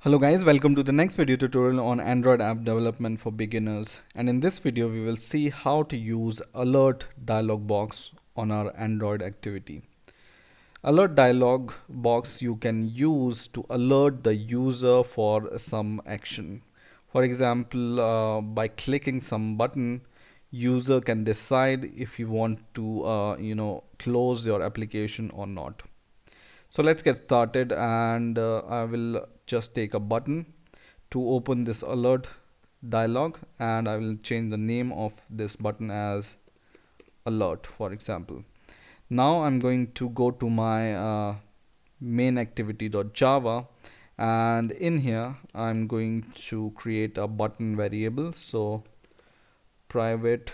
Hello guys, welcome to the next video tutorial on Android app development for beginners. And in this video we will see how to use Alert Dialog Box on our Android activity. Alert Dialog Box you can use to alert the user for some action. For example, by clicking some button, user can decide if you want to close your application or not. So let's get started, and I will just take a button to open this alert dialog, and I will change the name of this button as alert, for example. Now I'm going to go to my main activity.java, and in here I'm going to create a button variable. So private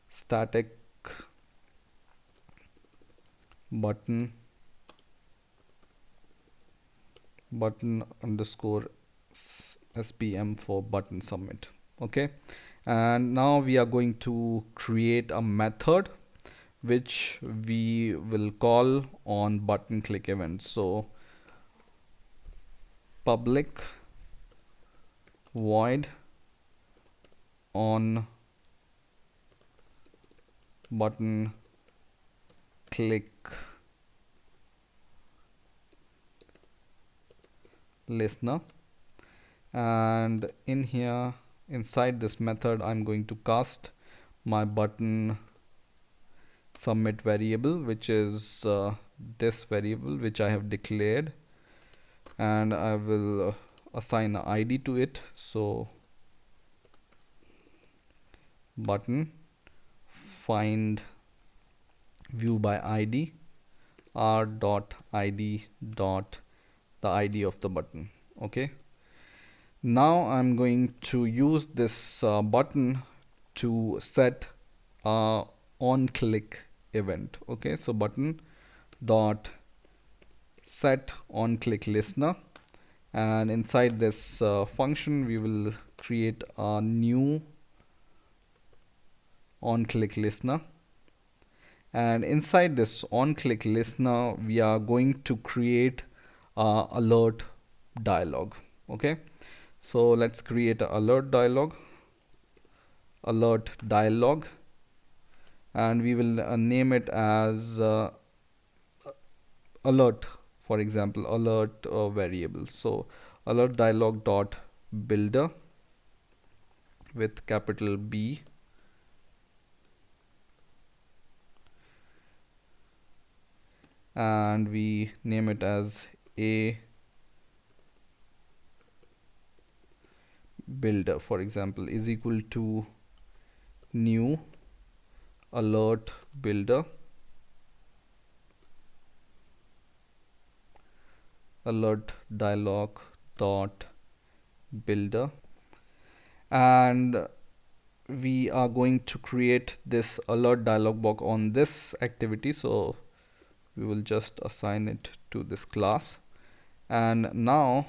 static button underscore spm for button submit. Okay, and now we are going to create a method which we will call on button click event. So public void on button click listener, and in here inside this method I'm going to cast my button submit variable, which is this variable which I have declared, and I will assign an ID to it. So button find view by ID r dot id dot the ID of the button. Okay, now I'm going to use this button to set on click event. Okay, so button dot set on click listener, and inside this function we will create a new on click listener, and inside this on click listener we are going to create alert dialog. Okay, so let's create an alert dialog, and we will name it as alert, for example alert variable. So alert dialog dot builder with capital B, and we name it as a builder, for example, is equal to new alert builder alert dialog dot builder, and we are going to create this alert dialog box on this activity. So we will just assign it to this class, and now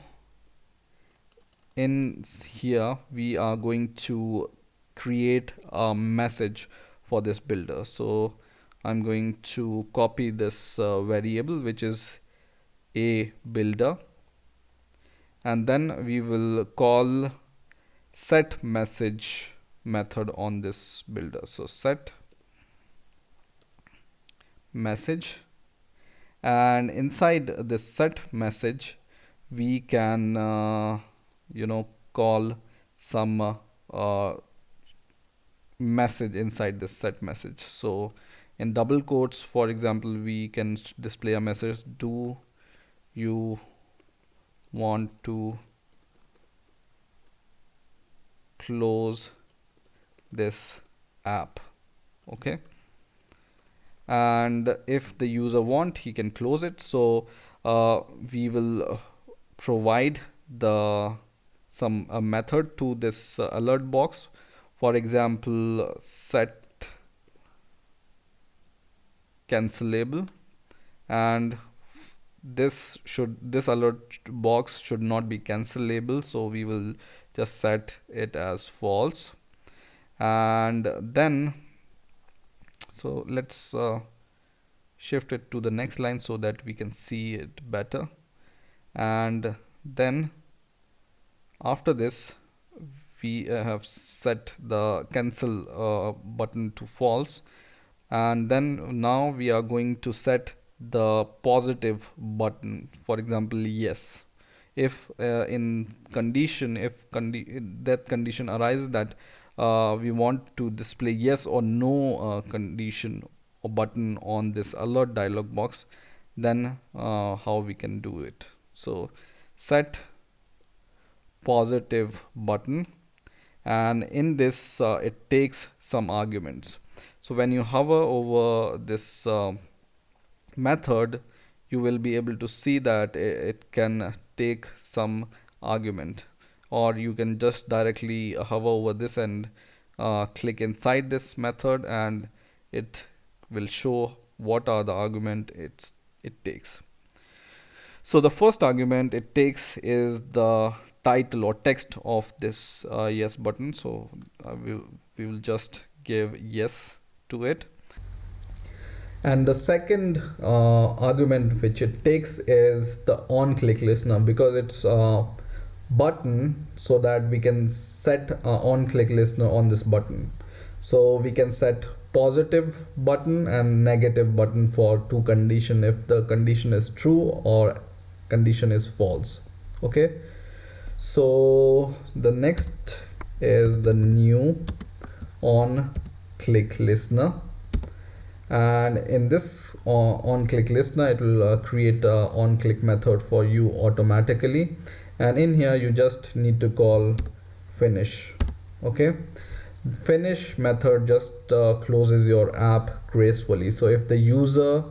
in here we are going to create a message for this builder. So I'm going to copy this variable which is a builder, and then we will call set message method on this builder. So set message, and inside this set message we can call some message inside this set message. So in double quotes, for example, we can display a message: do you want to close this app? Okay, and if the user want, he can close it. So we will provide some method to this alert box. For example, set cancelable, and this alert box should not be cancelable, so we will just set it as false. And then so let's shift it to the next line so that we can see it better. And Then after this, we have set the cancel button to false, and then now we are going to set the positive button, for example yes. If in condition, if that condition arises that we want to display yes or no condition or button on this alert dialog box, then how we can do it. So set positive button, and in this it takes some arguments. So when you hover over this method, you will be able to see that it can take some argument, or you can just directly hover over this and click inside this method, and it will show what are the argument it takes. So the first argument it takes is the title or text of this yes button. So we will just give yes to it. And the second argument which it takes is the on click listener, because it's a button, so that we can set on click listener on this button. So we can set positive button and negative button for two condition, if the condition is true or condition is false. Okay, so the next is the new on click listener, and in this on click listener it will create a on click method for you automatically, and in here you just need to call finish. Okay, finish method just closes your app gracefully. So if the user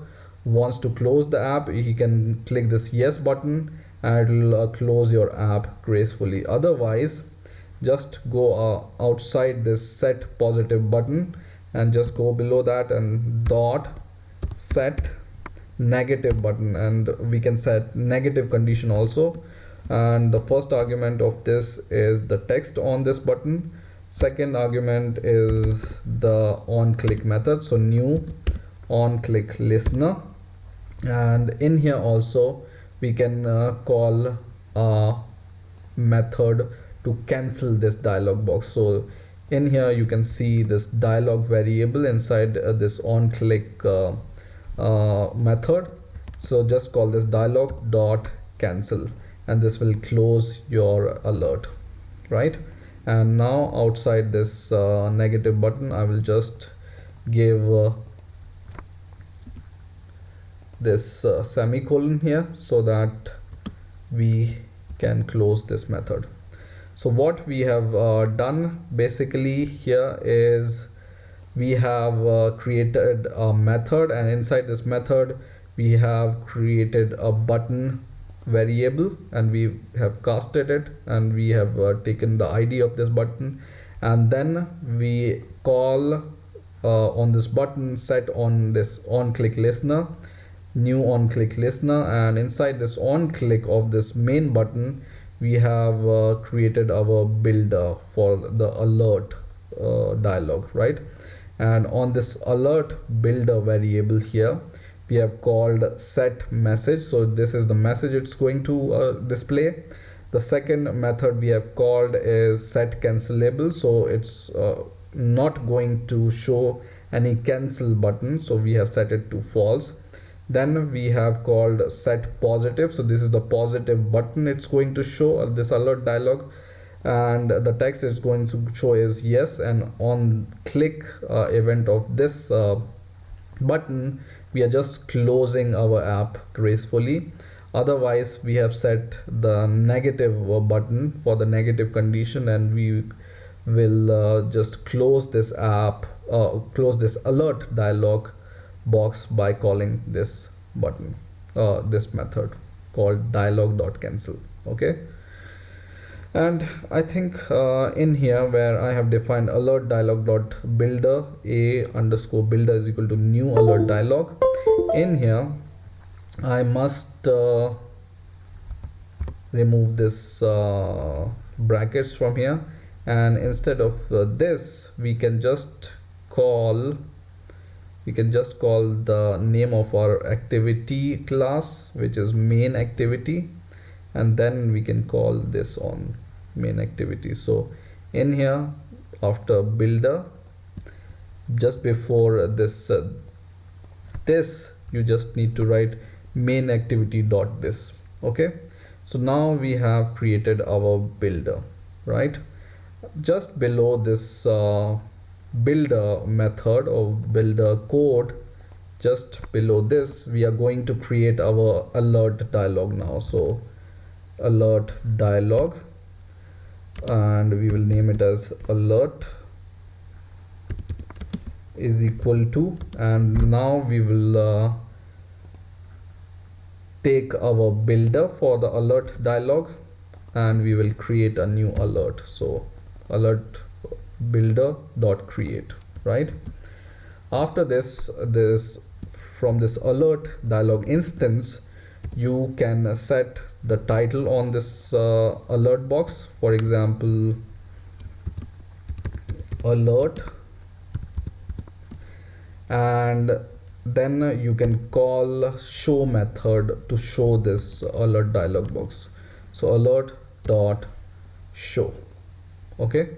wants to close the app, he can click this yes button and it will close your app gracefully. Otherwise, just go outside this set positive button and just go below that and dot set negative button, and we can set negative condition also. And the first argument of this is the text on this button. Second argument is the on click method, so new on click listener, and in here also we can call a method to cancel this dialog box. So in here you can see this dialog variable inside this on click method. So just call this dialog dot cancel, and this will close your alert, right? And now outside this negative button, I will just give this semicolon here so that we can close this method. So what we have done basically here is we have created a method, and inside this method we have created a button variable, and we have casted it, and we have taken the ID of this button, and then we call on this button set on this on click listener, new on click listener, and inside this on click of this main button we have created our builder for the alert dialog, right? And on this alert builder variable here we have called set message, so this is the message it's going to display. The second method we have called is set cancelable, so it's not going to show any cancel button, so we have set it to false. Then we have called set positive, so this is the positive button it's going to show this alert dialog, and the text it's going to show is yes, and on click event of this button we are just closing our app gracefully. Otherwise we have set the negative button for the negative condition, and we will just close this app, close this alert dialog box by calling this button, this method called dialog.cancel. Okay, and I think in here where I have defined alert dialog.builder a underscore builder is equal to new alert dialog, in here I must remove this brackets from here, and instead of this we can just call the name of our activity class, which is main activity, and then we can call this on main activity. So in here, after builder, just before this you just need to write main activity dot this. Okay, so now we have created our builder, right? Just below this builder method or builder code, just below this, we are going to create our alert dialog now. So alert dialog, and we will name it as alert is equal to, and now we will take our builder for the alert dialog, and we will create a new alert. So alert builder dot create, right? After this from this alert dialog instance, you can set the title on this alert box. For example, alert, and then you can call show method to show this alert dialog box. So alert dot show. Okay,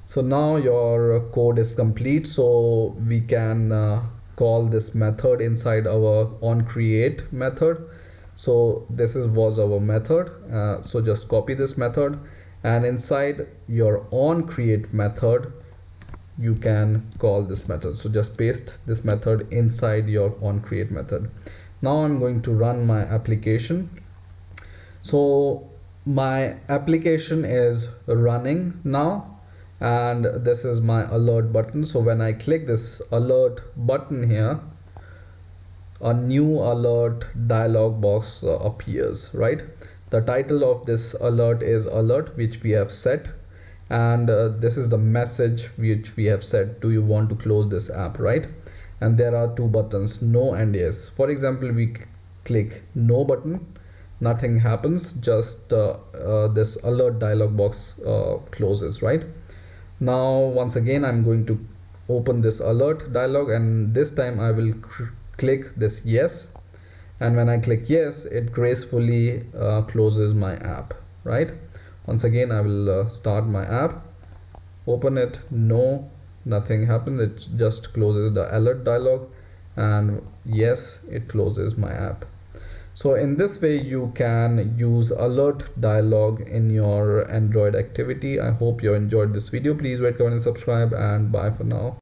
so now your code is complete. So we can call this method inside our onCreate method. So this was our method. So just copy this method, and inside your onCreate method you can call this method. So just paste this method inside your onCreate method. Now I'm going to run my application. So my application is running now, and this is my alert button. So when I click this alert button here, a new alert dialog box appears, right? The title of this alert is alert, which we have set, and this is the message which we have said, do you want to close this app, right? And there are two buttons, no and yes. For example, we click no button, nothing happens, just this alert dialog box closes, right? Now once again I'm going to open this alert dialog, and this time I will click this yes, and when I click yes, it gracefully closes my app, right? Once again I will start my app, open it, no, nothing happens, it just closes the alert dialog, and yes, it closes my app. So in this way you can use alert dialog in your Android activity. I hope you enjoyed this video. Please rate, comment and subscribe, and bye for now.